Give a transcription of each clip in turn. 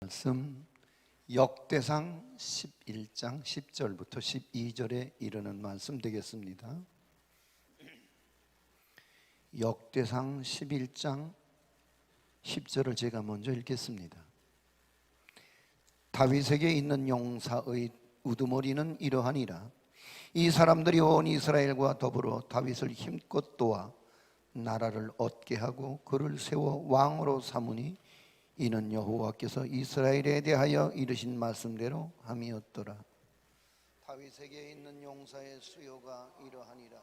말씀 역대상 11장 10절부터 12절에 이르는 말씀 되겠습니다. 역대상 11장 10절을 제가 먼저 읽겠습니다. 다윗에게 있는 용사의 우두머리는 이러하니라. 이 사람들이 온 이스라엘과 더불어 다윗을 힘껏 도와 나라를 얻게 하고 그를 세워 왕으로 삼으니 이는 여호와께서 이스라엘에 대하여 이르신 말씀대로 함이었더라. 다윗에게 있는 용사의 수요가 이러하니라.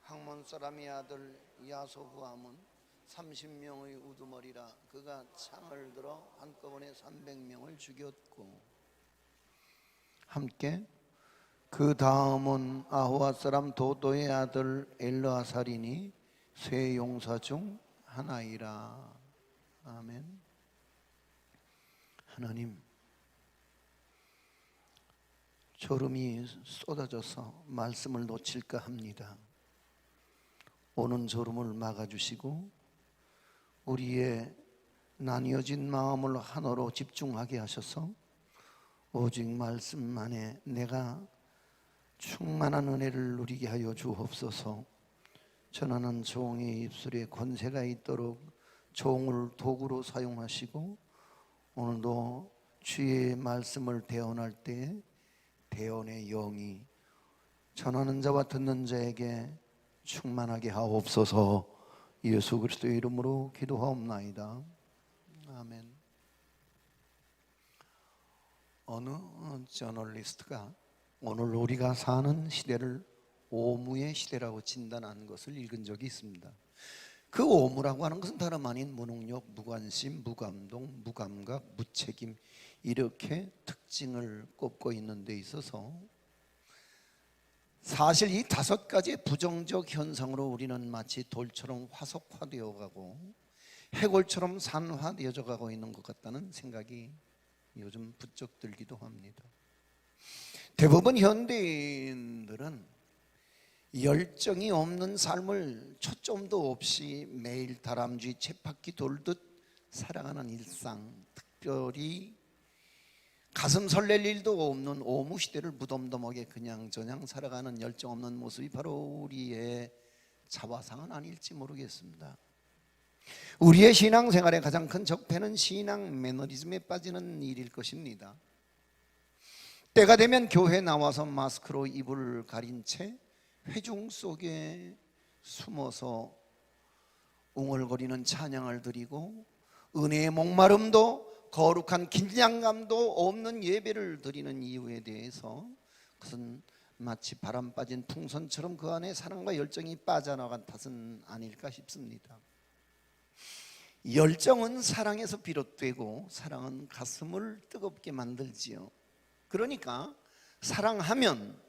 학몬 사람의 아들 야소부함은 30명의 우두머리라. 그가 창을 들어 한꺼번에 300명을 죽였고, 함께 그 다음은 아호와 사람 도도의 아들 엘르아살이니 세 용사 중 하나이라. 아멘. 하나님, 졸음이 쏟아져서 말씀을 놓칠까 합니다. 오는 졸음을 막아주시고 우리의 나뉘어진 마음을 하나로 집중하게 하셔서 오직 말씀만에 내가 충만한 은혜를 누리게 하여 주옵소서. 전하는 종의 입술에 권세가 있도록 종을 도구로 사용하시고 오늘도 주의 말씀을 대언할 때 대언의 영이 전하는 자와 듣는 자에게 충만하게 하옵소서. 예수 그리스도의 이름으로 기도하옵나이다. 아멘. 어느 저널리스트가 오늘 우리가 사는 시대를 오무의 시대라고 진단한 것을 읽은 적이 있습니다. 그 오무라고 하는 것은 다름 아닌 무능력, 무관심, 무감동, 무감각, 무책임, 이렇게 특징을 꼽고 있는 데 있어서 사실 이 5가지의 부정적 현상으로 우리는 마치 돌처럼 화석화되어 가고 해골처럼 산화되어져 가고 있는 것 같다는 생각이 요즘 부쩍 들기도 합니다. 대부분 현대인들은 열정이 없는 삶을 초점도 없이 매일 다람쥐 쳇바퀴 돌듯 살아가는 일상, 특별히 가슴 설렐 일도 없는 오무 시대를 무덤덤하게 그냥저냥 살아가는 열정 없는 모습이 바로 우리의 자화상은 아닐지 모르겠습니다. 우리의 신앙생활의 가장 큰 적폐는 신앙 매너리즘에 빠지는 일일 것입니다. 때가 되면 교회 나와서 마스크로 입을 가린 채 회중 속에 숨어서 웅얼거리는 찬양을 드리고 은혜의 목마름도 거룩한 긴장감도 없는 예배를 드리는 이유에 대해서 그것은 마치 바람 빠진 풍선처럼 그 안에 사랑과 열정이 빠져나간 탓은 아닐까 싶습니다. 열정은 사랑에서 비롯되고 사랑은 가슴을 뜨겁게 만들지요. 그러니까 사랑하면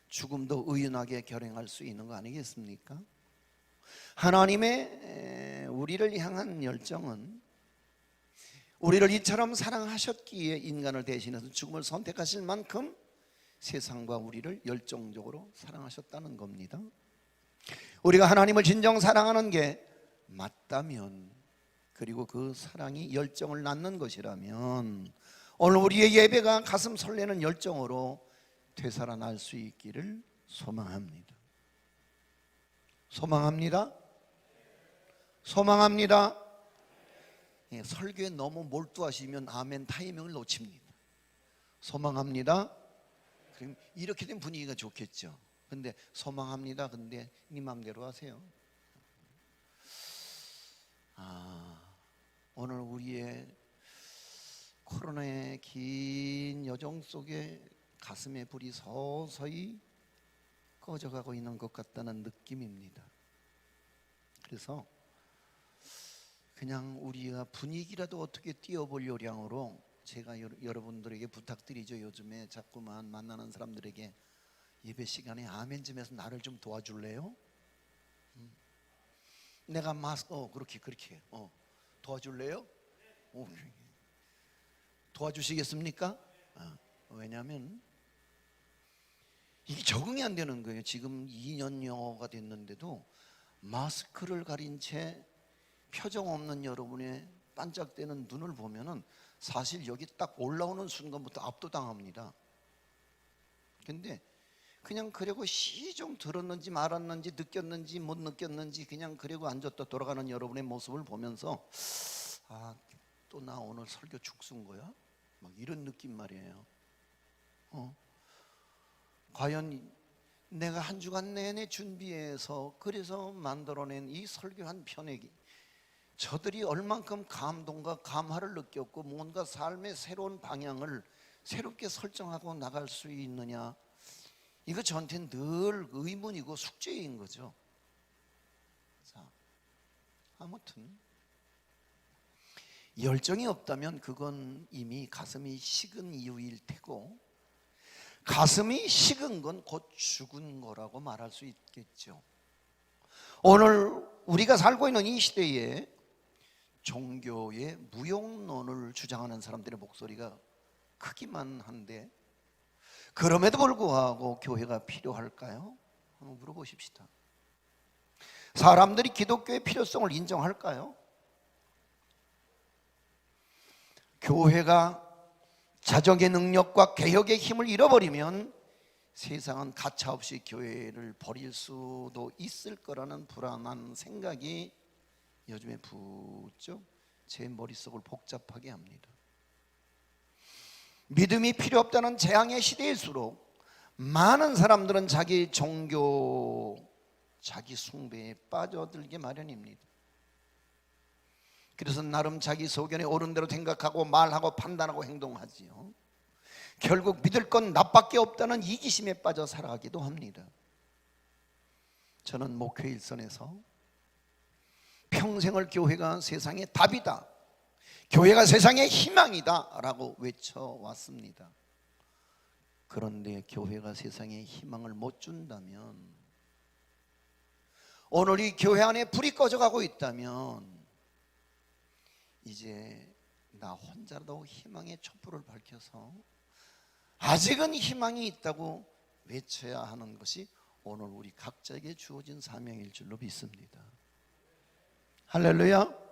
죽음도 의연하게 결행할 수 있는 거 아니겠습니까? 하나님의 우리를 향한 열정은 우리를 이처럼 사랑하셨기에 인간을 대신해서 죽음을 선택하실 만큼 세상과 우리를 열정적으로 사랑하셨다는 겁니다. 우리가 하나님을 진정 사랑하는 게 맞다면, 그리고 그 사랑이 열정을 낳는 것이라면 오늘 우리의 예배가 가슴 설레는 열정으로 되살아날 수 있기를 소망합니다. 소망합니다. 소망합니다. 예, 설교에 너무 몰두하시면 아멘 타이밍을 놓칩니다. 소망합니다. 그럼 이렇게 된 분위기가 좋겠죠. 근데 소망합니다. 근데 네 맘대로 하세요. 오늘 우리의 코로나의 긴 여정 속에 가슴의 불이 서서히 꺼져가고 있는 것 같다는 느낌입니다. 그래서 그냥 우리가 분위기라도 어떻게 띄워볼 요량으로 제가 여러분들에게 부탁드리죠. 요즘에 자꾸만 만나는 사람들에게 예배 시간에 아멘 좀 해서 나를 좀 도와줄래요? 내가 그렇게 도와줄래요? 도와주시겠습니까? 왜냐하면 이게 적응이 안 되는 거예요. 지금 2년여가 됐는데도 마스크를 가린 채 표정 없는 여러분의 반짝대는 눈을 보면은 사실 여기 딱 올라오는 순간부터 압도당합니다. 근데 그냥 그러고 시 좀 들었는지 말았는지 느꼈는지 못 느꼈는지 그냥 그러고 앉았다 돌아가는 여러분의 모습을 보면서 아, 또 나 오늘 설교 죽순 거야? 막 이런 느낌 말이에요. 과연 내가 한 주간 내내 준비해서 그래서 만들어낸 이 설교 한 편에 저들이 얼만큼 감동과 감화를 느꼈고 뭔가 삶의 새로운 방향을 새롭게 설정하고 나갈 수 있느냐, 이거 저한테는 늘 의문이고 숙제인 거죠. 자, 아무튼 열정이 없다면 그건 이미 가슴이 식은 이유일 테고, 가슴이 식은 건 곧 죽은 거라고 말할 수 있겠죠. 오늘 우리가 살고 있는 이 시대에 종교의 무용론을 주장하는 사람들의 목소리가 크기만 한데, 그럼에도 불구하고 교회가 필요할까요? 한번 물어보십시다. 사람들이 기독교의 필요성을 인정할까요? 교회가 자정의 능력과 개혁의 힘을 잃어버리면 세상은 가차없이 교회를 버릴 수도 있을 거라는 불안한 생각이 요즘에 부쩍 제 머릿속을 복잡하게 합니다. 믿음이 필요 없다는 재앙의 시대일수록 많은 사람들은 자기 종교, 자기 숭배에 빠져들게 마련입니다. 그래서 나름 자기 소견에 옳은 대로 생각하고 말하고 판단하고 행동하지요. 결국 믿을 건 나밖에 없다는 이기심에 빠져 살아가기도 합니다. 저는 목회 일선에서 평생을 교회가 세상의 답이다, 교회가 세상의 희망이다 라고 외쳐왔습니다. 그런데 교회가 세상에 희망을 못 준다면, 오늘 이 교회 안에 불이 꺼져가고 있다면 이제 나 혼자라도 희망의 촛불을 밝혀서 아직은 희망이 있다고 외쳐야 하는 것이 오늘 우리 각자에게 주어진 사명일 줄로 믿습니다. 할렐루야.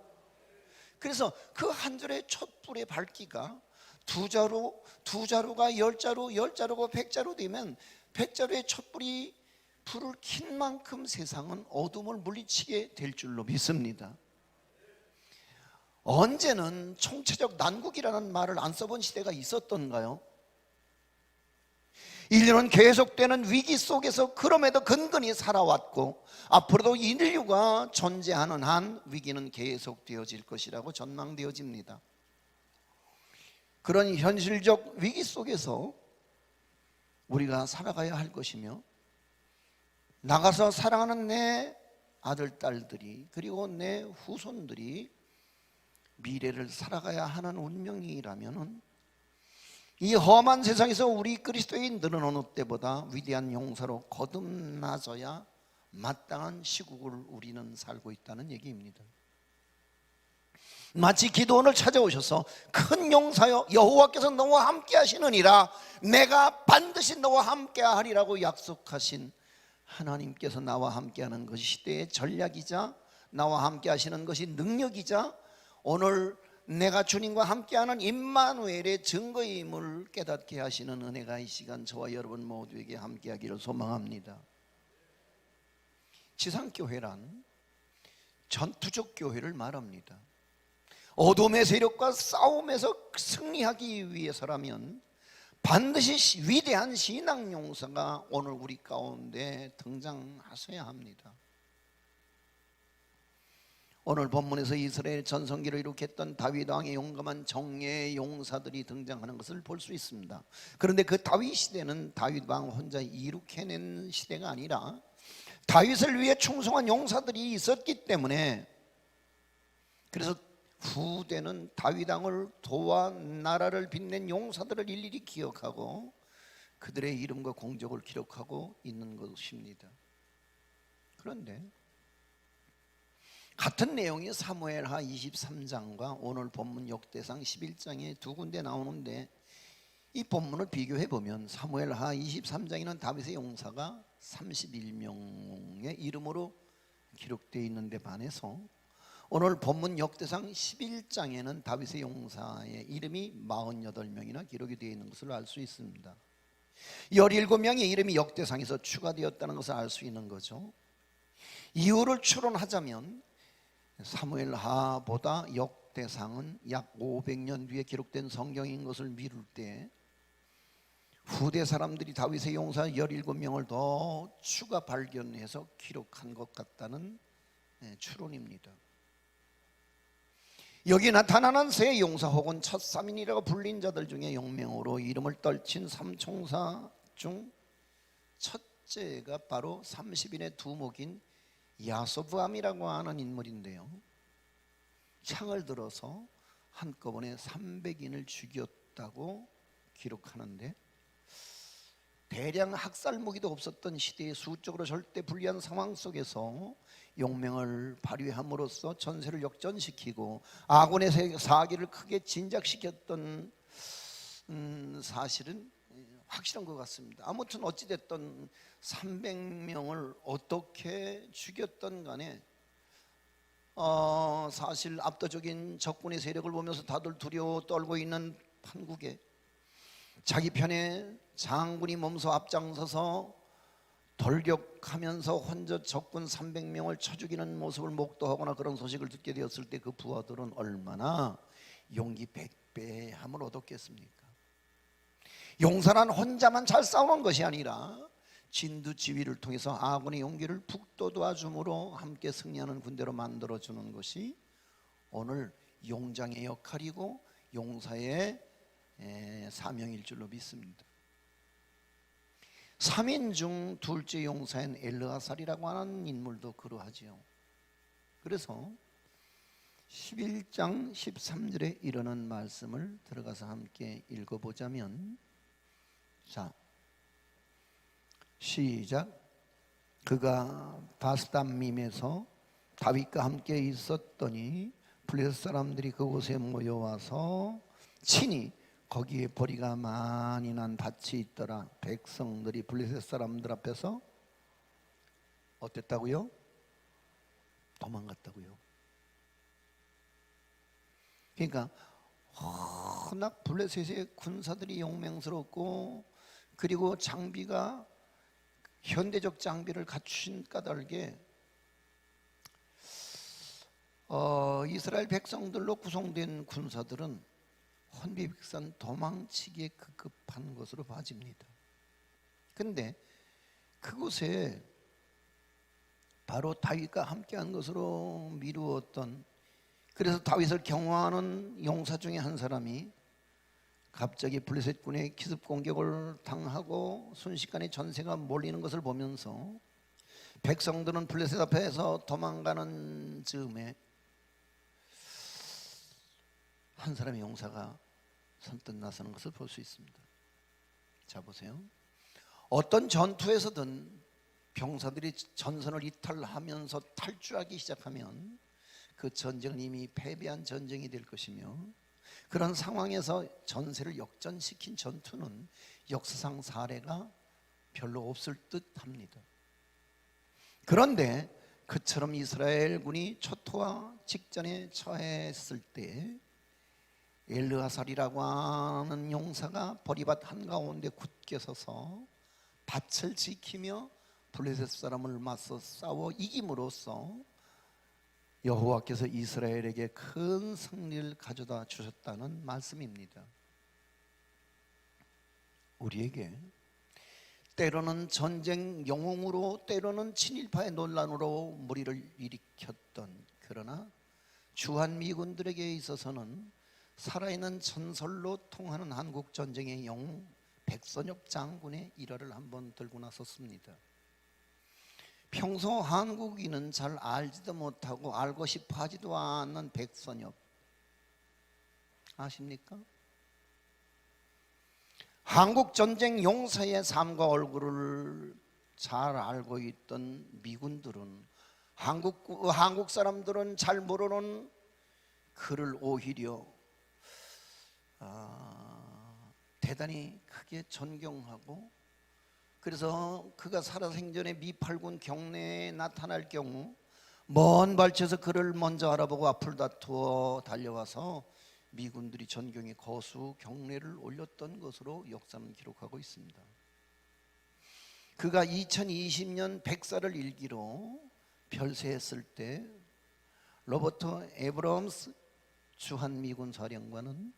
그래서 그 한 줄의 촛불의 밝기가 두 자루가 열 자루고 100자루 되면 100자루의 촛불이 불을 킨 만큼 세상은 어둠을 물리치게 될 줄로 믿습니다. 언제는 총체적 난국이라는 말을 안 써본 시대가 있었던가요? 인류는 계속되는 위기 속에서 그럼에도 근근히 살아왔고, 앞으로도 인류가 존재하는 한 위기는 계속되어질 것이라고 전망되어집니다. 그런 현실적 위기 속에서 우리가 살아가야 할 것이며, 나가서 사랑하는 내 아들, 딸들이, 그리고 내 후손들이 미래를 살아가야 하는 운명이라면, 이 험한 세상에서 우리 그리스도인들은 어느 때보다 위대한 용사로 거듭나서야 마땅한 시국을 우리는 살고 있다는 얘기입니다. 마치 기도원을 찾아오셔서 큰 용사여 여호와께서 너와 함께 하시느니라, 내가 반드시 너와 함께 하리라고 약속하신 하나님께서 나와 함께하는 것이 시대의 전략이자 나와 함께 하시는 것이 능력이자 오늘 내가 주님과 함께하는 임마누엘의 증거임을 깨닫게 하시는 은혜가 이 시간 저와 여러분 모두에게 함께하기를 소망합니다. 지상교회란 전투적 교회를 말합니다. 어둠의 세력과 싸움에서 승리하기 위해서라면 반드시 위대한 신앙 용사가 오늘 우리 가운데 등장하셔야 합니다. 오늘 본문에서 이스라엘 전성기를 이룩했던 다윗 왕의 용감한 정예의 용사들이 등장하는 것을 볼 수 있습니다. 그런데 그 다윗 시대는 다윗 왕 혼자 이룩해낸 시대가 아니라 다윗을 위해 충성한 용사들이 있었기 때문에, 그래서 후대는 다윗 왕을 도와 나라를 빛낸 용사들을 일일이 기억하고 그들의 이름과 공적을 기록하고 있는 것입니다. 그런데 같은 내용이 사무엘하 23장과 오늘 본문 역대상 11장에 두 군데 나오는데, 이 본문을 비교해 보면 사무엘하 23장에는 다윗의 용사가 31명의 이름으로 기록되어 있는데 반해서 오늘 본문 역대상 11장에는 다윗의 용사의 이름이 48명이나 기록이 되어 있는 것을 알 수 있습니다. 17명의 이름이 역대상에서 추가되었다는 것을 알 수 있는 거죠. 이유를 추론하자면 사무엘하보다 역대상은 약 500년 뒤에 기록된 성경인 것을 미룰 때 후대 사람들이 다윗의 용사 17명을 더 추가 발견해서 기록한 것 같다는 추론입니다. 여기 나타나는 세 용사 혹은 첫삼인이라고 불린 자들 중에 용맹으로 이름을 떨친 삼총사 중 첫째가 바로 30인의 두목인 야소브암이라고 하는 인물인데요, 창을 들어서 한꺼번에 300인을 죽였다고 기록하는데, 대량 학살 무기도 없었던 시대의 수적으로 절대 불리한 상황 속에서 용맹을 발휘함으로써 전세를 역전시키고 아군의 사기를 크게 진작시켰던 사실은 확실한 것 같습니다. 아무튼 어찌됐든 300명을 어떻게 죽였던 간에 사실 압도적인 적군의 세력을 보면서 다들 두려워 떨고 있는 판국에 자기 편에 장군이 몸소 앞장서서 돌격하면서 혼자 적군 300명을 쳐 죽이는 모습을 목도하거나 그런 소식을 듣게 되었을 때 그 부하들은 얼마나 용기 백배함을 얻었겠습니까? 용사란 혼자만 잘 싸우는 것이 아니라 진두지휘를 통해서 아군의 용기를 북돋아줌으로 함께 승리하는 군대로 만들어주는 것이 오늘 용장의 역할이고 용사의 사명일 줄로 믿습니다. 3인 중 둘째 용사인 엘르아살이라고 하는 인물도 그러하지요. 그래서 11장 13절에 이르는 말씀을 들어가서 함께 읽어보자면, 자, 시작. 그가 바스담밈에서 다윗과 함께 있었더니 블레셋 사람들이 그곳에 모여와서 친히 거기에 보리가 많이 난 밭이 있더라. 백성들이 블레셋 사람들 앞에서 어땠다고요? 도망갔다고요. 그러니까 워낙 블레셋의 군사들이 용맹스럽고 그리고 장비가 현대적 장비를 갖추신 까닭에 이스라엘 백성들로 구성된 군사들은 혼비백산 도망치기에 급급한 것으로 봐집니다. 그런데 그곳에 바로 다윗과 함께한 것으로 미루었던, 그래서 다윗을 경호하는 용사 중에 한 사람이 갑자기 블레셋 군의 기습 공격을 당하고 순식간에 전세가 몰리는 것을 보면서 백성들은 블레셋 앞에서 도망가는 즈음에 한 사람의 용사가 선뜻 나서는 것을 볼 수 있습니다. 자, 보세요. 어떤 전투에서든 병사들이 전선을 이탈하면서 탈주하기 시작하면 그 전쟁은 이미 패배한 전쟁이 될 것이며, 그런 상황에서 전세를 역전시킨 전투는 역사상 사례가 별로 없을 듯합니다. 그런데 그처럼 이스라엘군이 초토화 직전에 처했을 때 엘르아살이라고 하는 용사가 보리밭 한가운데 굳게 서서 밭을 지키며 블레셋 사람을 맞서 싸워 이김으로써 여호와께서 이스라엘에게 큰 승리를 가져다 주셨다는 말씀입니다. 우리에게 때로는 전쟁 영웅으로, 때로는 친일파의 논란으로 무리를 일으켰던, 그러나 주한미군들에게 있어서는 살아있는 전설로 통하는 한국 전쟁의 영웅 백선엽 장군의 일화를 한번 들고 나섰습니다. 평소 한국인은 잘 알지도 못하고 알고 싶어 하지도 않는 백선엽 아십니까? 한국 전쟁 용사의 삶과 얼굴을 잘 알고 있던 미군들은 한국 사람들은 잘 모르는 그를 오히려 대단히 크게 존경하고, 그래서 그가 살아생전에 미팔군 경내에 나타날 경우 먼 발치에서 그를 먼저 알아보고 앞을 다투어 달려와서 미군들이 전경에 거수 경례를 올렸던 것으로 역사는 기록하고 있습니다. 그가 2020년 100살을 일기로 별세했을 때 로버트 에브럼스 주한미군 사령관은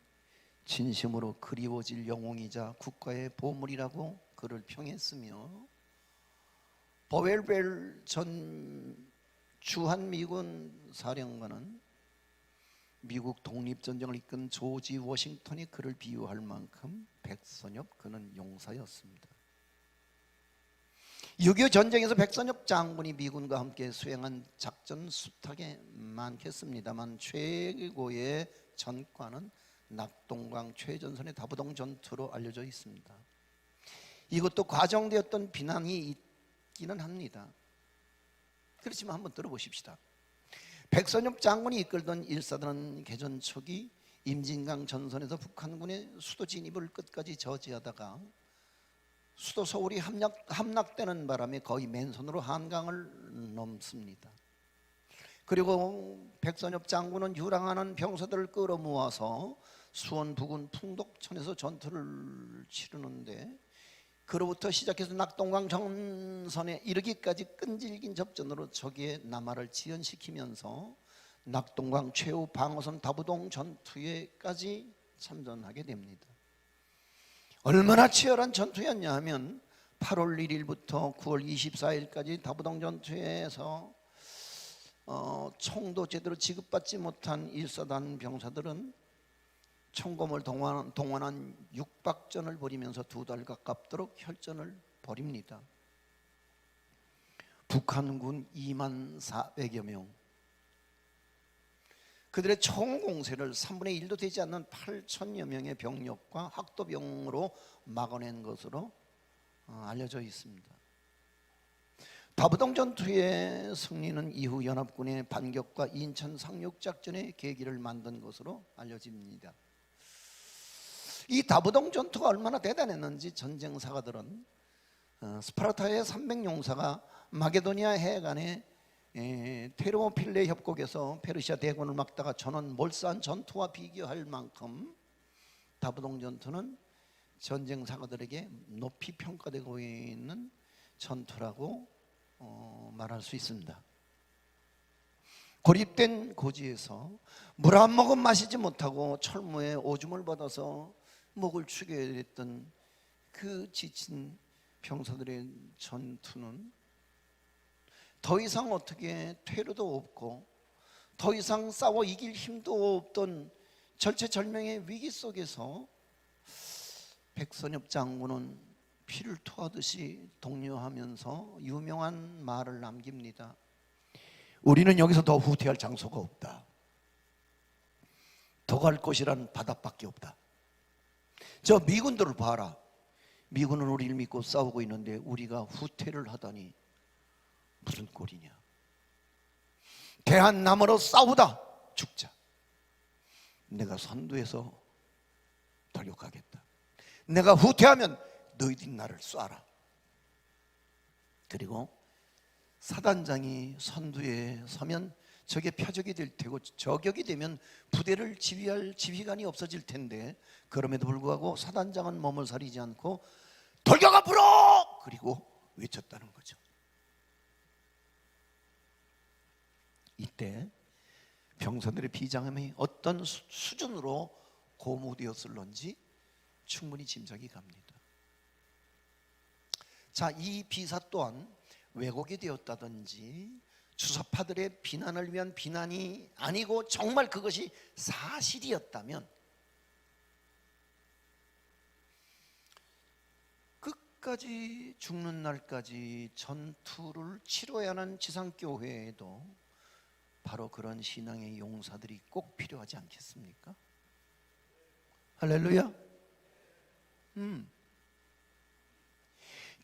진심으로 그리워질 영웅이자 국가의 보물이라고 그를 평했으며, 버웰벨 전 주한미군 사령관은 미국 독립전쟁을 이끈 조지 워싱턴이 그를 비유할 만큼 백선엽 그는 용사였습니다. 6.25 전쟁에서 백선엽 장군이 미군과 함께 수행한 작전 수탁에 많겠습니다만 최고의 전과는 낙동강 최전선의 다부동 전투로 알려져 있습니다. 이것도 과정되었던 비난이 있기는 합니다. 그렇지만 한번 들어보십시다. 백선엽 장군이 이끌던 1사단은 개전 초기 임진강 전선에서 북한군의 수도 진입을 끝까지 저지하다가 수도 서울이 함락되는 바람에 거의 맨손으로 한강을 넘습니다. 그리고 백선엽 장군은 유랑하는 병사들을 끌어모아서 수원 부근 풍덕천에서 전투를 치르는데, 그로부터 시작해서 낙동강 전선에 이르기까지 끈질긴 접전으로 적의 남하를 지연시키면서 낙동강 최후 방어선 다부동 전투에까지 참전하게 됩니다. 얼마나 치열한 전투였냐 하면 8월 1일부터 9월 24일까지 다부동 전투에서 총도 제대로 지급받지 못한 1사단 병사들은 총검을 동원한 육박전을 벌이면서 2달 가깝도록 혈전을 벌입니다. 북한군 2만 400여 명, 그들의 총 공세를 3분의 1도 되지 않는 8천여 명의 병력과 학도병으로 막아낸 것으로 알려져 있습니다. 다부동 전투의 승리는 이후 연합군의 반격과 인천 상륙작전의 계기를 만든 것으로 알려집니다. 이 다부동 전투가 얼마나 대단했는지 전쟁사가들은 스파르타의 300용사가 마게도니아 해관의 테르모필레 협곡에서 페르시아 대군을 막다가 전원 몰수한 전투와 비교할 만큼 다부동 전투는 전쟁사가들에게 높이 평가되고 있는 전투라고 말할 수 있습니다. 고립된 고지에서 물 한 모금 마시지 못하고 철무에 오줌을 받아서 목을 축여야 했던 그 지친 병사들의 전투는 더 이상 어떻게 퇴로도 없고 더 이상 싸워 이길 힘도 없던 절체절명의 위기 속에서 백선엽 장군은 피를 토하듯이 독려하면서 유명한 말을 남깁니다. 우리는 여기서 더 후퇴할 장소가 없다. 더 갈 곳이란 바닷밖에 없다. 저 미군들을 봐라. 미군은 우리를 믿고 싸우고 있는데 우리가 후퇴를 하다니 무슨 꼴이냐. 대한 남으로 싸우다 죽자. 내가 선두에서 돌격하겠다. 내가 후퇴하면 너희들이 나를 쏴라. 그리고 사단장이 선두에 서면 적의 표적이 될 테고 저격이 되면 부대를 지휘할 지휘관이 없어질 텐데, 그럼에도 불구하고 사단장은 몸을 사리지 않고 돌격 앞으로! 그리고 외쳤다는 거죠. 이때 병사들의 비장함이 어떤 수준으로 고무되었을런지 충분히 짐작이 갑니다. 자, 이 비사 또한 왜곡이 되었다든지 주사파들의 비난을 위한 비난이 아니고 정말 그것이 사실이었다면 끝까지 죽는 날까지 전투를 치러야 하는 지상교회에도 바로 그런 신앙의 용사들이 꼭 필요하지 않겠습니까? 할렐루야.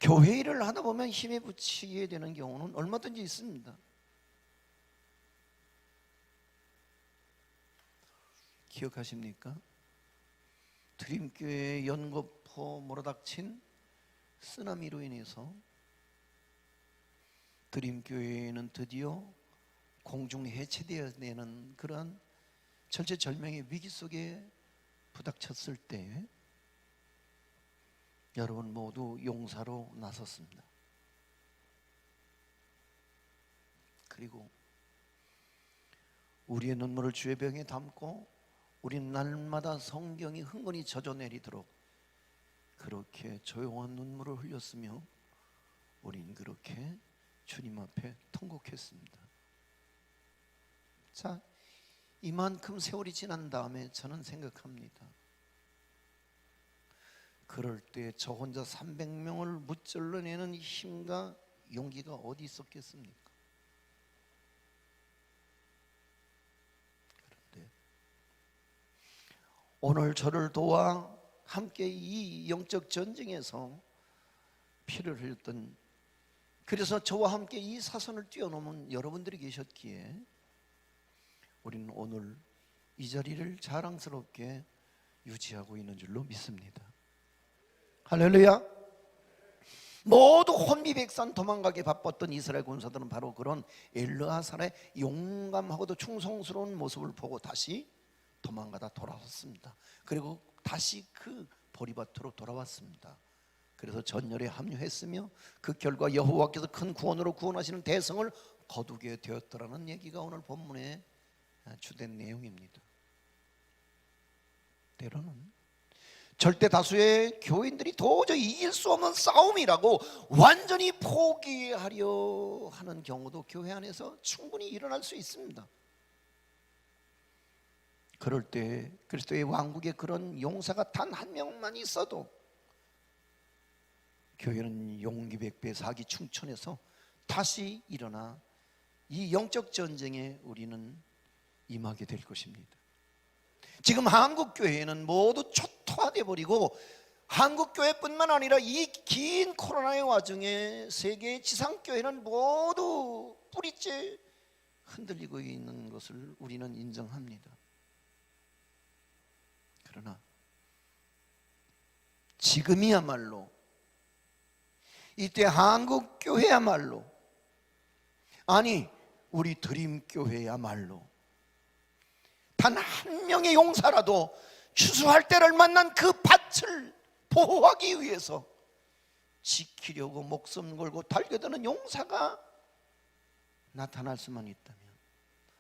교회 일을 하다 보면 힘에 부치게 되는 경우는 얼마든지 있습니다. 기억하십니까? 드림교회 연거포 몰아닥친 쓰나미로 인해서 드림교회는 드디어 공중 해체되어내는 그런 절체절명의 위기 속에 부닥쳤을 때 여러분 모두 용사로 나섰습니다. 그리고 우리의 눈물을 주의 병에 담고 우리는 날마다 성경이 흥건히 젖어내리도록 그렇게 조용한 눈물을 흘렸으며 우린 그렇게 주님 앞에 통곡했습니다. 자, 이만큼 세월이 지난 다음에 저는 생각합니다. 그럴 때 저 혼자 300명을 무찔러내는 힘과 용기가 어디 있었겠습니까? 그런데 오늘 저를 도와 함께 이 영적 전쟁에서 피를 흘렸던, 그래서 저와 함께 이 사선을 뛰어넘은 여러분들이 계셨기에 우리는 오늘 이 자리를 자랑스럽게 유지하고 있는 줄로 믿습니다. 할렐루야. 모두 혼미백산 도망가게 바빴던 이스라엘 군사들은 바로 그런 엘르하살의 용감하고도 충성스러운 모습을 보고 다시 도망가다 돌아왔습니다. 그리고 다시 그 보리밭으로 돌아왔습니다. 그래서 전열에 합류했으며 그 결과 여호와께서 큰 구원으로 구원하시는 대성을 거두게 되었더라는 얘기가 오늘 본문의 주된 내용입니다. 때로는 절대 다수의 교인들이 도저히 이길 수 없는 싸움이라고 완전히 포기하려 하는 경우도 교회 안에서 충분히 일어날 수 있습니다. 그럴 때 그리스도의 왕국에 그런 용사가 단 한 명만 있어도 교회는 용기 백배 사기 충천해서 다시 일어나 이 영적 전쟁에 우리는 임하게 될 것입니다. 지금 한국교회는 모두 초토화돼 버리고 한국교회뿐만 아니라 이 긴 코로나의 와중에 세계의 지상교회는 모두 뿌리째 흔들리고 있는 것을 우리는 인정합니다. 그러나 지금이야말로 이때 한국교회야말로, 아니 우리 드림교회야말로 단 한 명의 용사라도 추수할 때를 만난 그 밭을 보호하기 위해서 지키려고 목숨 걸고 달려드는 용사가 나타날 수만 있다면,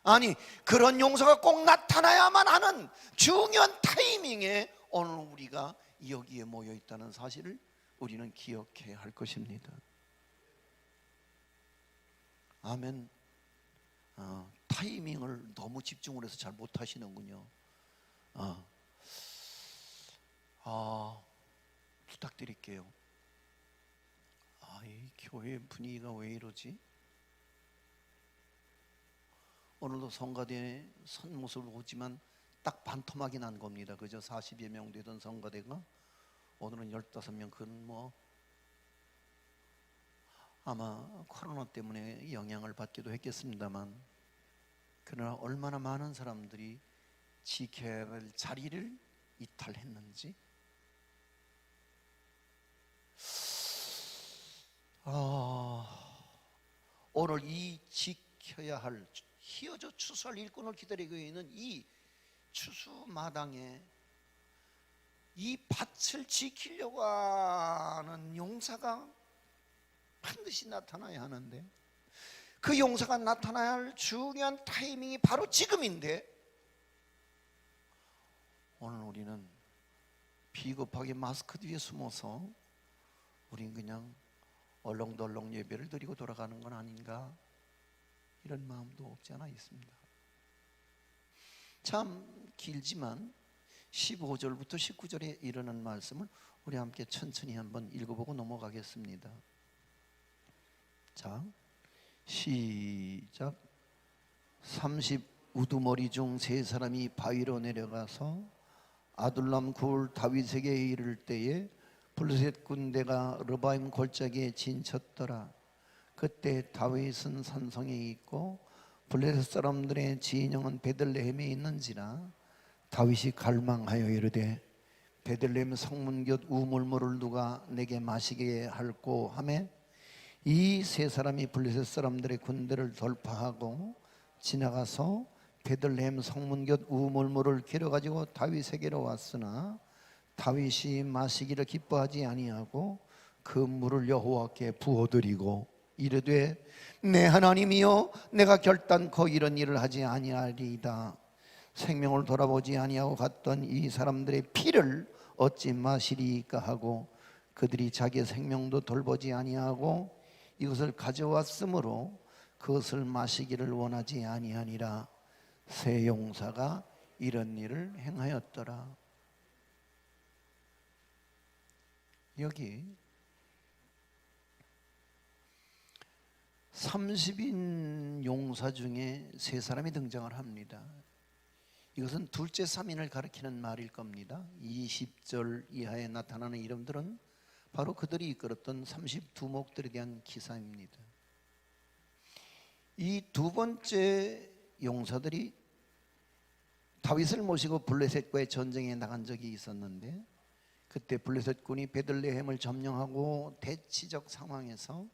아니 그런 용사가 꼭 나타나야만 하는 중요한 타이밍에 오늘 우리가 여기에 모여 있다는 사실을 우리는 기억해야 할 것입니다. 아멘. 타이밍을 너무 집중을 해서 잘 못하시는군요. 부탁드릴게요. 이 교회 분위기가 왜 이러지? 오늘도 성가대에 선 모습을 보지만 딱 반토막이 난 겁니다. 그저 40여 명 되던 성가대가 오늘은 15명. 그건 뭐 아마 코로나 때문에 영향을 받기도 했겠습니다만, 그러나 얼마나 많은 사람들이 지켜야 할 자리를 이탈했는지, 오늘 이 지켜야 할, 희어져 추수할 일꾼을 기다리고 있는 이 추수마당에 이 밭을 지키려고 하는 용사가 반드시 나타나야 하는데, 그 용사가 나타나야 할 중요한 타이밍이 바로 지금인데, 오늘 우리는 비겁하게 마스크 뒤에 숨어서 우린 그냥 얼렁덜렁 예배를 드리고 돌아가는 건 아닌가, 이런 마음도 없지 않아 있습니다. 참 길지만 15절부터 19절에 이르는 말씀을 우리 함께 천천히 한번 읽어보고 넘어가겠습니다. 자, 시작. 30 우두머리 중 세 사람이 바위로 내려가서 아둘람 굴 다윗에게 이를 때에 블레셋 군대가 르바임 골짜기에 진쳤더라. 그때 다윗은 산성에 있고 블레셋 사람들의 진영은 베들레헴에 있는지라. 다윗이 갈망하여 이르되 베들레헴 성문 곁 우물물을 누가 내게 마시게 할꼬 하매 이 세 사람이 블레셋 사람들의 군대를 돌파하고 지나가서 베들레헴 성문 곁 우물물을 길어 가지고 다윗에게로 왔으나 다윗이 마시기를 기뻐하지 아니하고 그 물을 여호와께 부어드리고 이르되 내 하나님이여 내가 결단코 이런 일을 하지 아니하리이다. 생명을 돌아보지 아니하고 갔던 이 사람들의 피를 어찌 마시리까 하고 그들이 자기의 생명도 돌보지 아니하고 이것을 가져왔으므로 그것을 마시기를 원하지 아니하니라. 새 용사가 이런 일을 행하였더라. 여기 30인 용사 중에 세 사람이 등장을 합니다. 이것은 둘째 3인을 가리키는 말일 겁니다. 20절 이하에 나타나는 이름들은 바로 그들이 이끌었던 32목들에 대한 기사입니다. 이 두 번째 용사들이 다윗을 모시고 블레셋과의 전쟁에 나간 적이 있었는데 그때 블레셋 군이 베들레헴을 점령하고 대치적 상황에서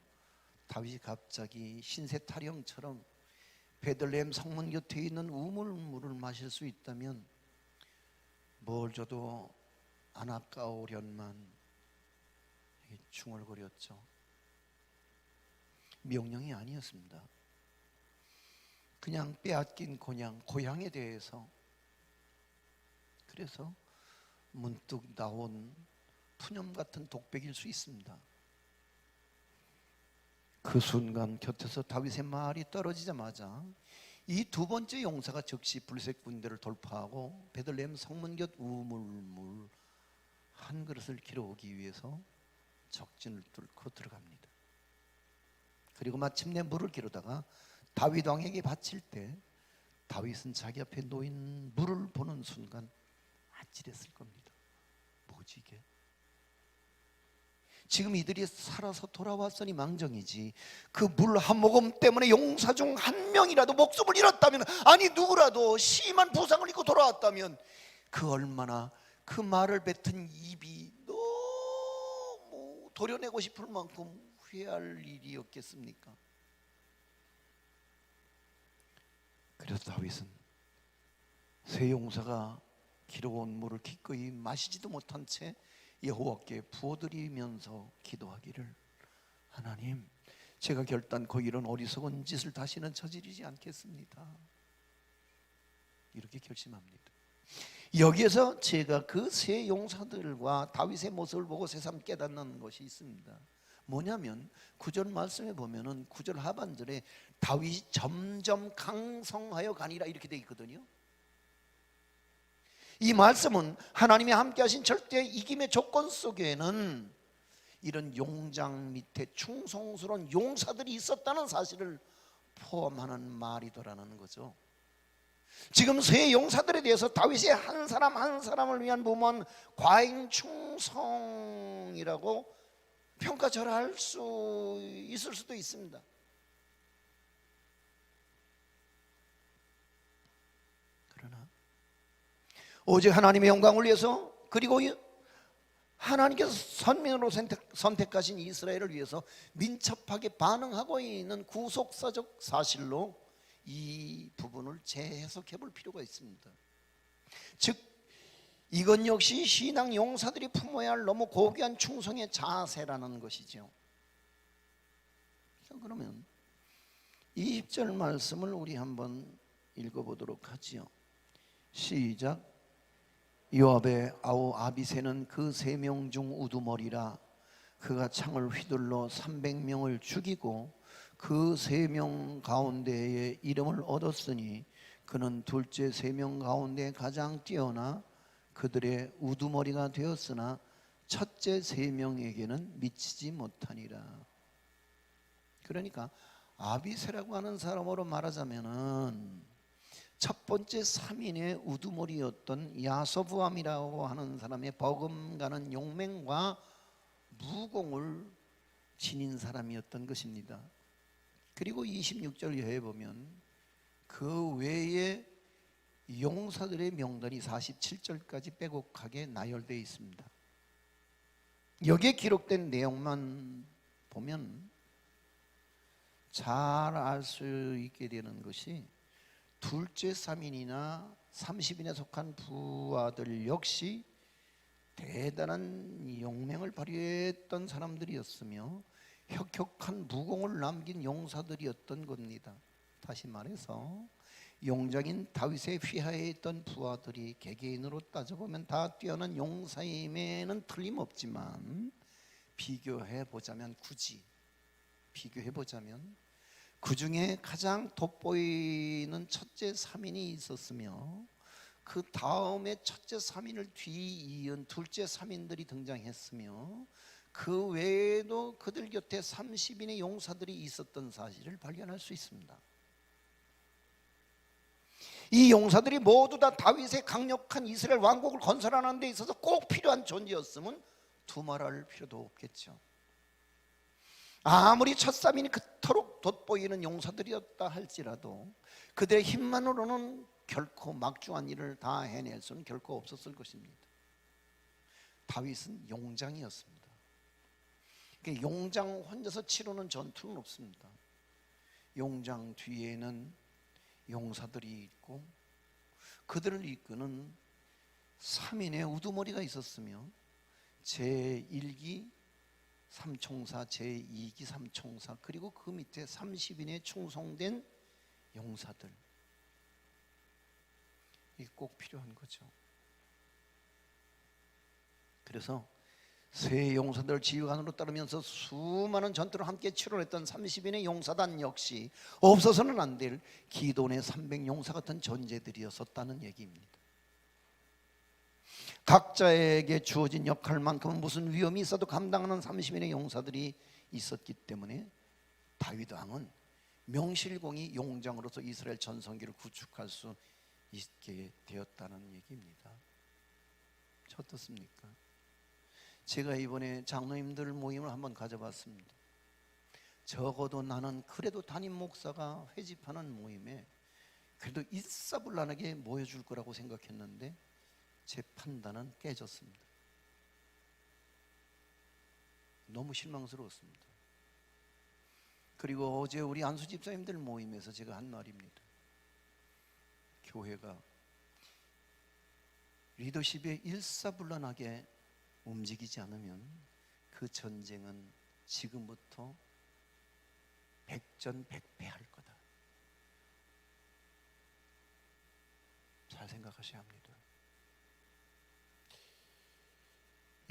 다윗이 갑자기 신세 타령처럼 베들레헴 성문 곁에 있는 우물물을 마실 수 있다면 뭘 줘도 안 아까우련만 중얼거렸죠. 명령이 아니었습니다. 그냥 빼앗긴 고향에 대해서, 그래서 문득 나온 푸념 같은 독백일 수 있습니다. 그 순간 곁에서 다윗의 말이 떨어지자마자 이 두 번째 용사가 즉시 블레셋 군대를 돌파하고 베들레헴 성문 곁 우물물 한 그릇을 길어오기 위해서 적진을 뚫고 들어갑니다. 그리고 마침내 물을 기르다가 다윗 왕에게 바칠 때 다윗은 자기 앞에 놓인 물을 보는 순간 아찔했을 겁니다. 뭐지 이게? 지금 이들이 살아서 돌아왔으니 망정이지 그 물 한 모금 때문에 용사 중 한 명이라도 목숨을 잃었다면, 아니 누구라도 심한 부상을 입고 돌아왔다면 그 얼마나 그 말을 뱉은 입이 너무 도려내고 싶을 만큼 후회할 일이었겠습니까? 그래서 다윗은 새 용사가 길어온 물을 기꺼이 마시지도 못한 채 여호와께 부어드리면서 기도하기를, 하나님, 제가 결단코 이런 어리석은 짓을 다시는 저지르지 않겠습니다. 이렇게 결심합니다. 여기에서 제가 그 세 용사들과 다윗의 모습을 보고 새삼 깨닫는 것이 있습니다. 뭐냐면 9절 말씀에 보면은 9절 하반절에 다윗이 점점 강성하여 가니라 이렇게 되어 있거든요. 이 말씀은 하나님이 함께 하신 절대 이김의 조건 속에는 이런 용장 밑에 충성스러운 용사들이 있었다는 사실을 포함하는 말이더라는 거죠. 지금 세 용사들에 대해서 다윗이 한 사람 한 사람을 위한 무모한 과잉 충성이라고 평가절하할 수 있을 수도 있습니다. 그러나 오직 하나님의 영광을 위해서, 그리고 하나님께서 선민으로 선택하신 이스라엘을 위해서 민첩하게 반응하고 있는 구속사적 사실로 이 부분을 재해석해 볼 필요가 있습니다. 즉 이건 역시 신앙 용사들이 품어야 할 너무 고귀한 충성의 자세라는 것이죠. 자, 그러면 20절 말씀을 우리 한번 읽어보도록 하지요. 시작. 요압의 아우 아비새는 그 3명 중 우두머리라. 그가 창을 휘둘러 300명을 죽이고 그 3명 가운데에 이름을 얻었으니 그는 둘째 3명 가운데 가장 뛰어나 그들의 우두머리가 되었으나 첫째 3명에게는 미치지 못하니라. 그러니까 아비새라고 하는 사람으로 말하자면은 첫 번째 3인의 우두머리였던 야소부암이라고 하는 사람의 버금가는 용맹과 무공을 지닌 사람이었던 것입니다. 그리고 26절 이하에 보면 그 외에 용사들의 명단이 47절까지 빼곡하게 나열되어 있습니다. 여기에 기록된 내용만 보면 잘 알 수 있게 되는 것이 둘째 3인이나 30인에 속한 부하들 역시 대단한 용맹을 발휘했던 사람들이었으며 혁혁한 무공을 남긴 용사들이었던 겁니다. 다시 말해서 용장인 다윗의 휘하에 있던 부하들이 개개인으로 따져보면 다 뛰어난 용사임에는 틀림없지만 비교해보자면 그 중에 가장 돋보이는 첫째 3인이 있었으며 그 다음에 첫째 3인을 뒤이은 둘째 3인들이 등장했으며 그 외에도 그들 곁에 30인의 용사들이 있었던 사실을 발견할 수 있습니다. 이 용사들이 모두 다 다윗의 강력한 이스라엘 왕국을 건설하는 데 있어서 꼭 필요한 존재였으면 두말할 필요도 없겠죠. 아무리 첫 3인이 그토록 돋보이는 용사들이었다 할지라도 그들의 힘만으로는 결코 막중한 일을 다 해낼 수는 결코 없었을 것입니다. 다윗은 용장이었습니다. 용장 혼자서 치르는 전투는 없습니다. 용장 뒤에는 용사들이 있고 그들을 이끄는 3인의 우두머리가 있었으며 제1기 3총사, 제2기 3총사, 그리고 그 밑에 30인의 충성된 용사들, 이게 꼭 필요한 거죠. 그래서 세 용사들 지휘관으로 따르면서 수많은 전투를 함께 치러냈던 30인의 용사단 역시 없어서는 안 될 기돈의 300용사 같은 존재들이었었다는 얘기입니다. 각자에게 주어진 역할만큼은 무슨 위험이 있어도 감당하는 30인의 용사들이 있었기 때문에 다윗 왕은 명실공히 용장으로서 이스라엘 전성기를 구축할 수 있게 되었다는 얘기입니다. 어떻습니까? 제가 이번에 장로님들 모임을 한번 가져봤습니다. 적어도 나는 그래도 담임 목사가 회집하는 모임에 그래도 일사불란하게 모여줄 거라고 생각했는데 제 판단은 깨졌습니다. 너무 실망스러웠습니다. 그리고 어제 우리 안수 집사님들 모임에서 제가 한 말입니다. 교회가 리더십에 일사불란하게 움직이지 않으면 그 전쟁은 지금부터 백전백패할 거다. 잘 생각하셔야 합니다.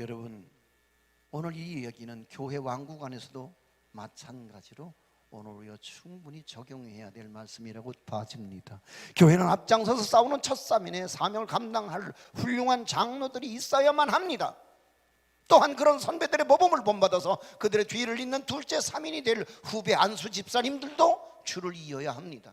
여러분, 오늘 이 이야기는 교회 왕국 안에서도 마찬가지로 오늘 우리가 충분히 적용해야 될 말씀이라고 봐집니다. 교회는 앞장서서 싸우는 첫 3인의 사명을 감당할 훌륭한 장로들이 있어야만 합니다. 또한 그런 선배들의 모범을 본받아서 그들의 뒤를 잇는 둘째 3인이 될 후배 안수 집사님들도 줄을 이어야 합니다.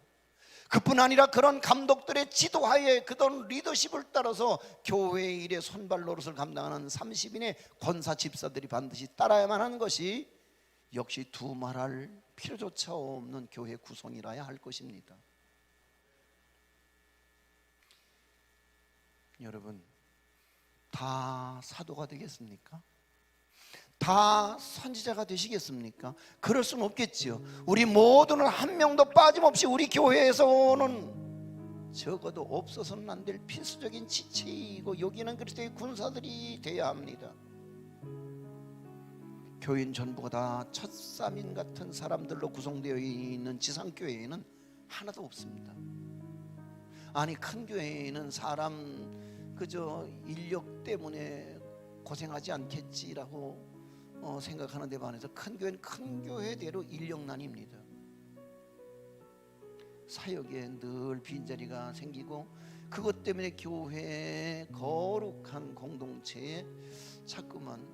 그뿐 아니라 그런 감독들의 지도하에 그런 리더십을 따라서 교회의 일에 손발 노릇을 감당하는 30인의 권사 집사들이 반드시 따라야만 하는 것이 역시 두말할 필요조차 없는 교회 구성이라야 할 것입니다. 여러분, 다 사도가 되겠습니까? 다 선지자가 되시겠습니까? 그럴 수는 없겠지요. 우리 모두는 한 명도 빠짐없이 우리 교회에서는 적어도 없어서는 안 될 필수적인 지체이고 여기는 그리스도의 군사들이 되어야 합니다. 교인 전부가 다 첫삼인 같은 사람들로 구성되어 있는 지상교회에는 하나도 없습니다. 아니, 큰 교회에는 사람 그저 인력 때문에 고생하지 않겠지라고 생각하는 데 반해서 큰 교회는 큰 교회대로 인력난입니다. 사역에 늘 빈자리가 생기고 그것 때문에 교회의 거룩한 공동체에 자꾸만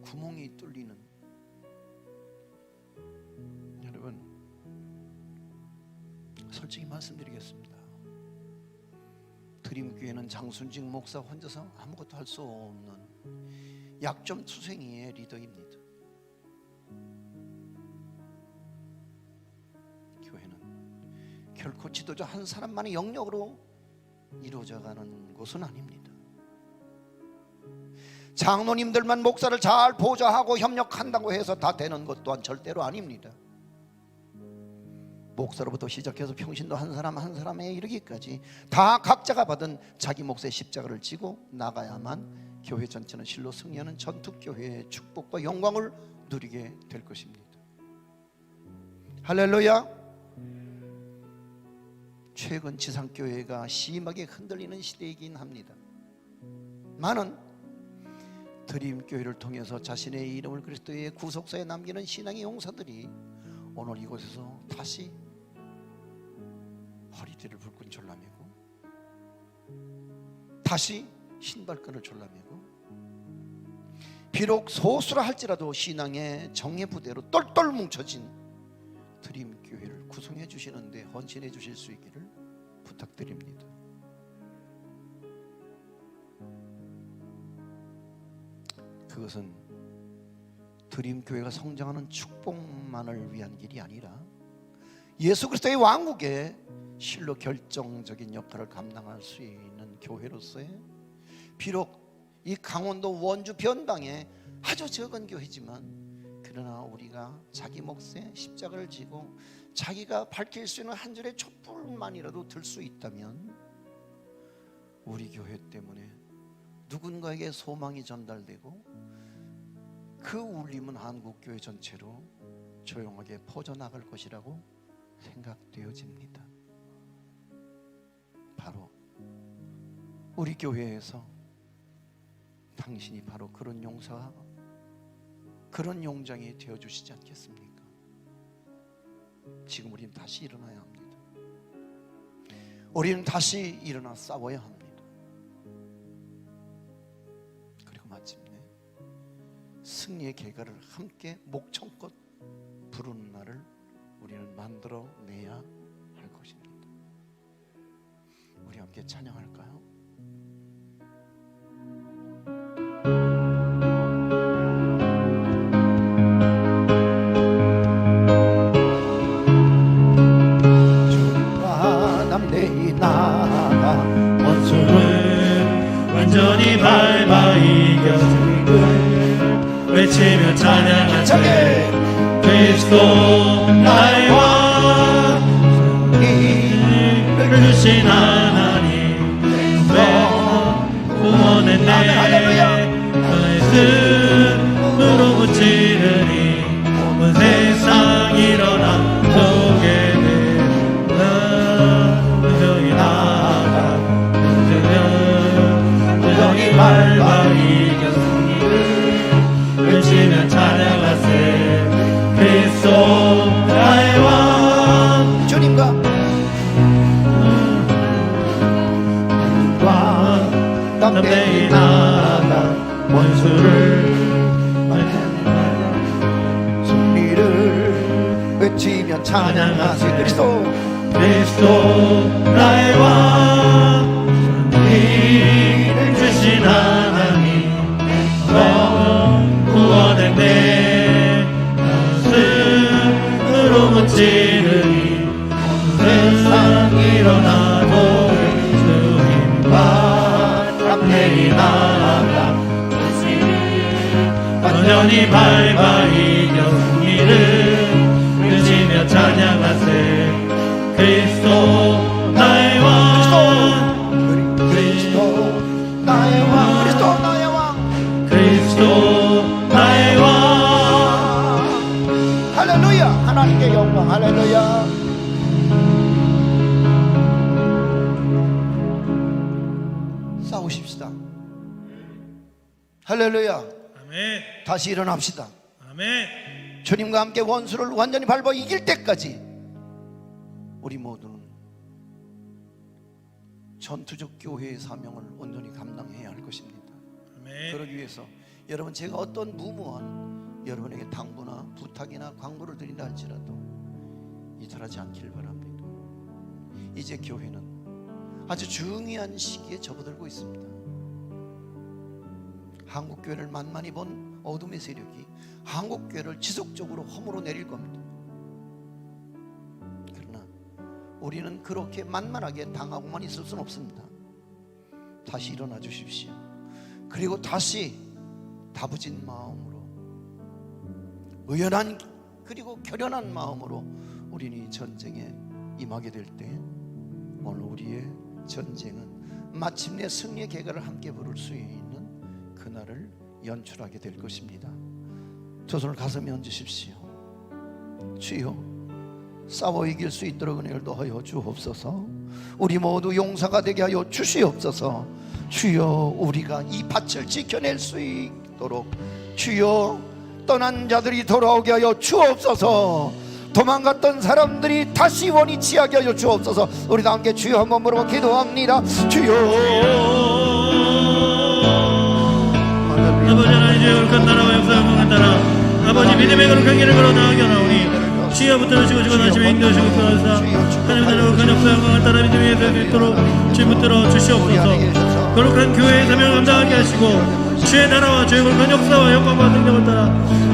구멍이 뚫리는. 여러분, 솔직히 말씀드리겠습니다. 드림교회는 장순직 목사 혼자서 아무것도 할 수 없는 약점투쟁이의 리더입니다. 교회는 결코 지도자 한 사람만의 영역으로 이루어져가는 곳은 아닙니다. 장로님들만 목사를 잘 보좌하고 협력한다고 해서 다 되는 것 또한 절대로 아닙니다. 목사로부터 시작해서 평신도 한 사람 한 사람에 이르기까지 다 각자가 받은 자기 몫의 십자가를 지고 나가야만 교회 전체는 실로 승리하는 전투교회의 축복과 영광을 누리게 될 것입니다. 할렐루야. 최근 지상교회가 심하게 흔들리는 시대이긴 합니다. 많은 드림교회를 통해서 자신의 이름을 그리스도의 구속사에 남기는 신앙의 용사들이 오늘 이곳에서 다시 허리띠를 불끈 졸라매고 다시 신발끈을 졸라매고 비록 소수라 할지라도 신앙의 정예 부대로 똘똘 뭉쳐진 드림교회를 구성해 주시는데 헌신해 주실 수 있기를 부탁드립니다. 그것은 드림교회가 성장하는 축복만을 위한 길이 아니라 예수 그리스도의 왕국에 실로 결정적인 역할을 감당할 수 있는 교회로서의, 비록 이 강원도 원주 변방에 아주 적은 교회지만 그러나 우리가 자기 몫의 십자가를 지고 자기가 밝힐 수 있는 한 줄의 촛불만이라도 들 수 있다면 우리 교회 때문에 누군가에게 소망이 전달되고 그 울림은 한국교회 전체로 조용하게 퍼져나갈 것이라고 생각되어집니다. 바로 우리 교회에서 당신이 바로 그런 용사가, 그런 용장이 되어주시지 않겠습니까? 지금 우리는 다시 일어나야 합니다. 우리는 다시 일어나 싸워야 합니다. 그리고 마침내 승리의 계가를 함께 목청껏 부르는 날을 우리는 만들어내야 할 것입니다. 우리 함께 찬양할까요? 주와 담대히 나아가 원수를 완전히 밟아 이겨 외치며 찬양하세. 그리스도 나의 왕, 이를 주신 하나님, 구원했네. 나의 숨으로 붙이느니 온 세상 일어나 보게 되나. 부정이 나가 부정이 밟아 이겨 외치며 찬양하세. 그리스도 나의 왕, 주님과 담대히 나아가 원수를 승리를 외치며 찬양하세. 그리스도 나의 왕, 이를 주신 하나님, 구원했네. 스스로 묻지르니 세상 일어나고 주님과 담대히 나아가 완전히 밟아 이겨 승리를 외치며 찬양하세. 그리스도 나의 왕, 그리스도 나의 왕, 그리스도 나의 왕, 그리스도 나의 왕. 할렐루야. 하나님께 영광. 할렐루야. 싸우십시다. 할렐루야. 아멘. 다시 일어납시다. 아멘. 주님과 함께 원수를 완전히 밟아 이길 때까지 우리 모두는 전투적 교회의 사명을 온전히 감당해야 할 것입니다. 아멘. 그러기 위해서 여러분, 제가 어떤 무모한 여러분에게 당부나 부탁이나 광고를 드린다 할지라도 이탈하지 않길 바랍니다. 이제 교회는 아주 중요한 시기에 접어들고 있습니다. 한국교회를 만만히 본 어둠의 세력이 한국교회를 지속적으로 허물어 내릴 겁니다. 그러나 우리는 그렇게 만만하게 당하고만 있을 수는 없습니다. 다시 일어나 주십시오. 그리고 다시 다부진 마음으로, 의연한 그리고 결연한 마음으로 우리는 이 전쟁에 임하게 될 때 오늘 우리의 전쟁은 마침내 승리의 계가를 함께 부를 수 있는 그날을 연출하게 될 것입니다. 두 손을 가슴에 얹으십시오. 주여, 싸워 이길 수 있도록 은혜를 더하여 주옵소서. 우리 모두 용사가 되게 하여 주시옵소서. 주여, 우리가 이 밭을 지켜낼 수 있도록 주여, 떠난 자들이 돌아오게 하여 주옵소서. 도망갔던 사람들이 다시 원위치하게 하여 주옵소서. 우리 다 함께 주여 한번 부르고 기도합니다. 주여, 아버지 하나님, 주의 거룩한 나라와 역사와 영광을 따라 아버지 믿음의 거룩한 길을 걸어 나가게 하나오니 주여 붙들으시고 주관하시며 인도하시고 끌어서 하나님 나라와 거룩한 역사와 영광을 따라 믿음의 예수 있도록 주님 붙들어 주시옵소서. 거룩한 교회의 사명을 감당하게 하시고 주의 나라와 주의 거룩한 역사와 영광과 능력을 따라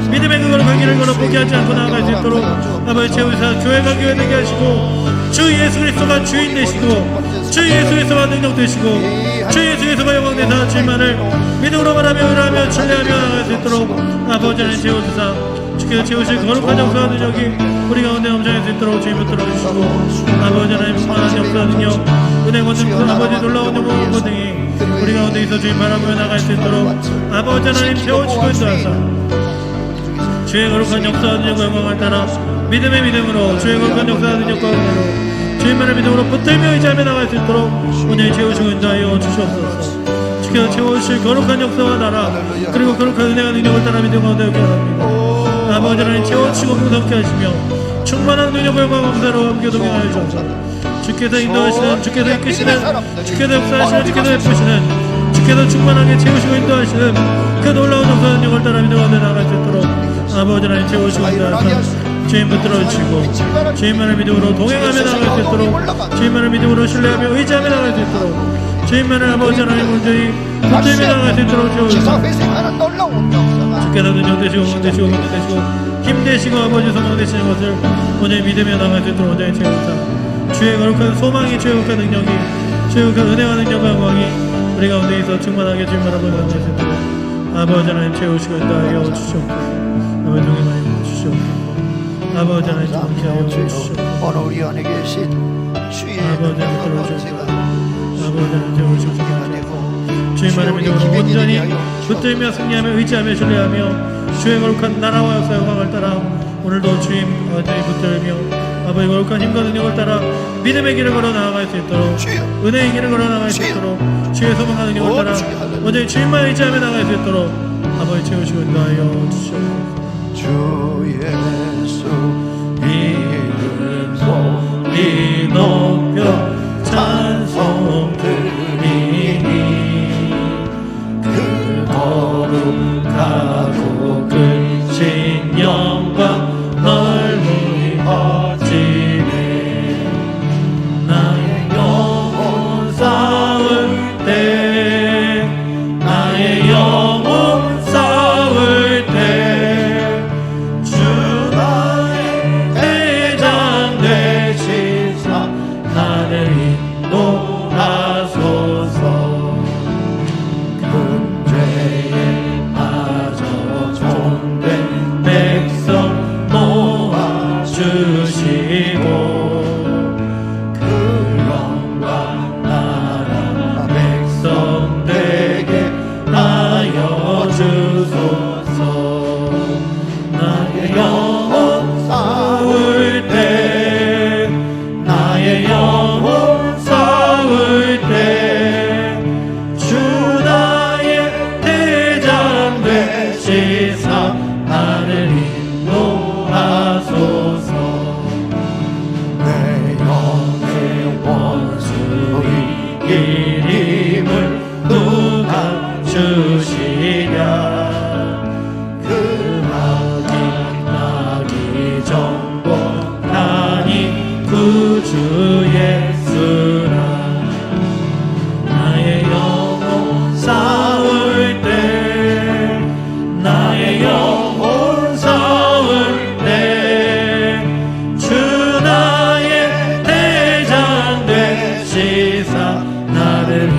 믿음의 그 거룩한 길을 걸어 포기하지 않고 나아갈 수 있도록 아버지 최우사 교회가 교회 되게 하시고 주 예수 그리스도가 주인 되시고 주 예수 그리스도가 능력 되시고 주 예수 그리스도가 영광 되사 주님만을 믿음으로 말하며 의뢰하며 신뢰하며 나아갈 수 있도록 아버지 하나님 채워주사 주께서 채우실 거룩한 역사와 능력이 우리 가운데 넘쳐날 수 있도록 주님 붙들어 주시고 아버지 하나님 풍만한 역사와 능력 은혜 권능 아버지 놀라운 영광 권능이 우리 가운데 있어 주님 바라보며 나갈 수 있도록 아버지 하나님 채워주시고 인도하사 주의 거룩한 역사와 능력과 영광을 따라 믿음의 믿음으로 주의 거룩한 역사와 능력과 은혜로 주님만의 믿음으로 붙들며 의지하며 나갈 수 있도록 오늘 채우시고 인도하여 주시옵소서. 주께서 채워주실 거룩한 역사와 나라 그리고 거룩한 은혜와 능력을 따라 믿음 가운데 함께 합니다. 아버지 하나님 채워주시고 풍성케 하시며 충만한 능력과 영광 감사로 함께 동행하여 주옵소서. 주께서 인도하시는 주께서 이끄시는 주께서 역사하시는 주께서 예쁘시는 주께서 충만하게 채우시고 인도하시는 그 놀라운 역사와 능력을 따라 믿음 가운데 나갈 수 있도록 아버지 하나님 채우시고 인도하사 주님 붙들어 주시고 주님만을 믿음으로 동행하며 나갈 수 있도록 주님만을 믿음으로 신뢰하며 의지하며 나갈 수 있도록 주님만을 아버지 하나님 온전히 붙들며 나갈 수 있도록 채워주시고 주께서 능력 되시고 원 되시고 믿음 되시고 힘 되시고 아버지 성령 되시는 것을 오늘 믿으며 나갈 수 있도록 온전히 채워주사 주의 거룩한 소망이 주의 거룩한 능력이 주의 거룩한 은혜와 능력과 영광이 우리 가운데 있어 충만하게 주님만 아버지 나갈 수 있도록 아버지 하나님 채우시고 인도하여 주시옵소서. 아버지 동행하여 주시옵소서. 아버지 하나님 함께하여 주시옵소서. 오늘 우리 안에 계신 주의 아버지 하나님 들어주시옵소서. 아버지 하나님 채우시옵소서. 되고 주님만을 믿음으로 온전히 붙들며 승리하며 의지하며 신뢰하며 주의 거룩한 나라와 역사 영광을 따라 오늘도 주님 완전히 붙들며 아버지 거룩한 힘과 능력을 따라 믿음의 길을 걸어 나아갈 수 있도록 은혜의 길을 걸어 나아갈 수 있도록 주의 소망과 능력을 따라 온전히 주님만 의지하며 나아갈 수 있도록 아버지 채우시고 인도하여 주시옵소서. 주 예수 이름 소리 높여 찬송 드리니 그 거룩하고 크신 영광 넓이 퍼지네. 나의 영혼 싸울 때 나의 영혼 싸울 때 주 나의 대장 되시사 나를 인도하소서. 큰 죄에 빠져 종된 백성 모아주시고 그 영광 나라 백성되게 하여 주소서. 나의 영혼 싸울 때 나의 영혼 싸울 때 주 나의 대장 되시사 나를 인도하소서. 내 영의 원수 이기림을 누가 주시랴. 그 나기 정복하니 구주 예수라. 나의 영혼 싸울 때 나의 영혼 싸울 때 주 나의 대장 되시사 나를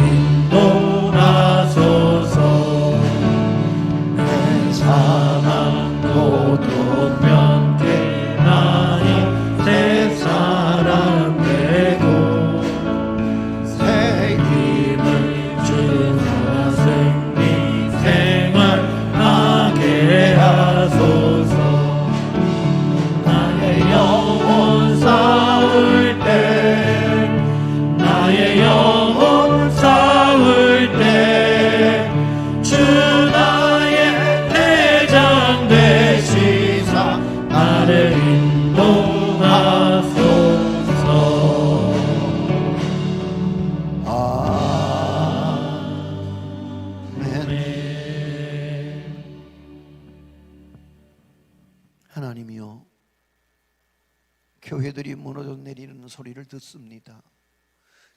교회들이 무너져 내리는 소리를 듣습니다.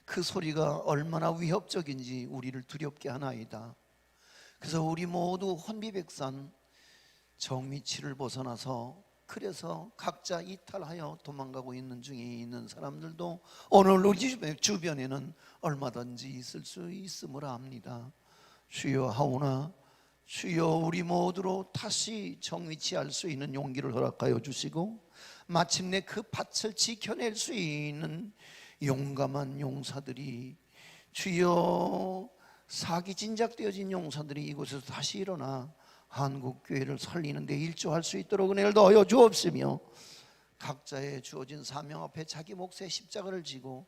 그 소리가 얼마나 위협적인지 우리를 두렵게 하나이다. 그래서 우리 모두 혼비백산 정미치를 벗어나서 그래서 각자 이탈하여 도망가고 있는 중에 있는 사람들도 오늘 우리 주변에는 얼마든지 있을 수 있음을 압니다. 주여 하오나 주여 우리 모두로 다시 정위치할 수 있는 용기를 허락하여 주시고 마침내 그 밭을 지켜낼 수 있는 용감한 용사들이 주여 사기 진작되어진 용사들이 이곳에서 다시 일어나 한국교회를 살리는 데 일조할 수 있도록 은혜를 더하여 주옵시며 각자의 주어진 사명 앞에 자기 몫의 십자가를 지고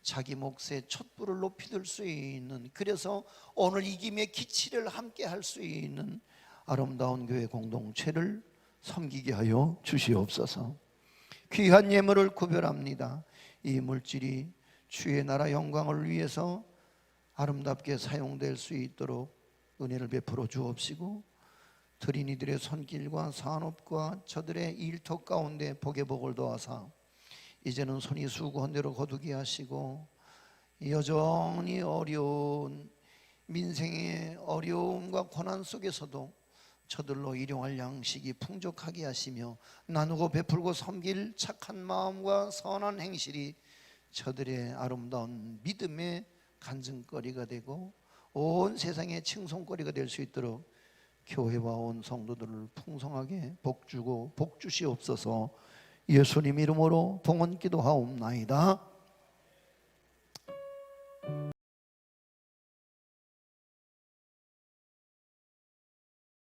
자기 몫의 촛불을 높이 들 수 있는, 그래서 오늘 이김의 기치를 함께 할 수 있는 아름다운 교회 공동체를 섬기게 하여 주시옵소서. 귀한 예물을 구별합니다. 이 물질이 주의 나라 영광을 위해서 아름답게 사용될 수 있도록 은혜를 베풀어 주옵시고 드린 이들의 손길과 산업과 저들의 일터 가운데 복의 복을 더하사 이제는 손이 수고한 대로 거두게 하시고 여전히 어려운 민생의 어려움과 고난 속에서도 저들로 일용할 양식이 풍족하게 하시며 나누고 베풀고 섬길 착한 마음과 선한 행실이 저들의 아름다운 믿음의 간증거리가 되고 온 세상의 칭송거리가 될 수 있도록 교회와 온 성도들을 풍성하게 복주고 복주시옵소서. 예수님 이름으로 봉헌 기도하옵나이다.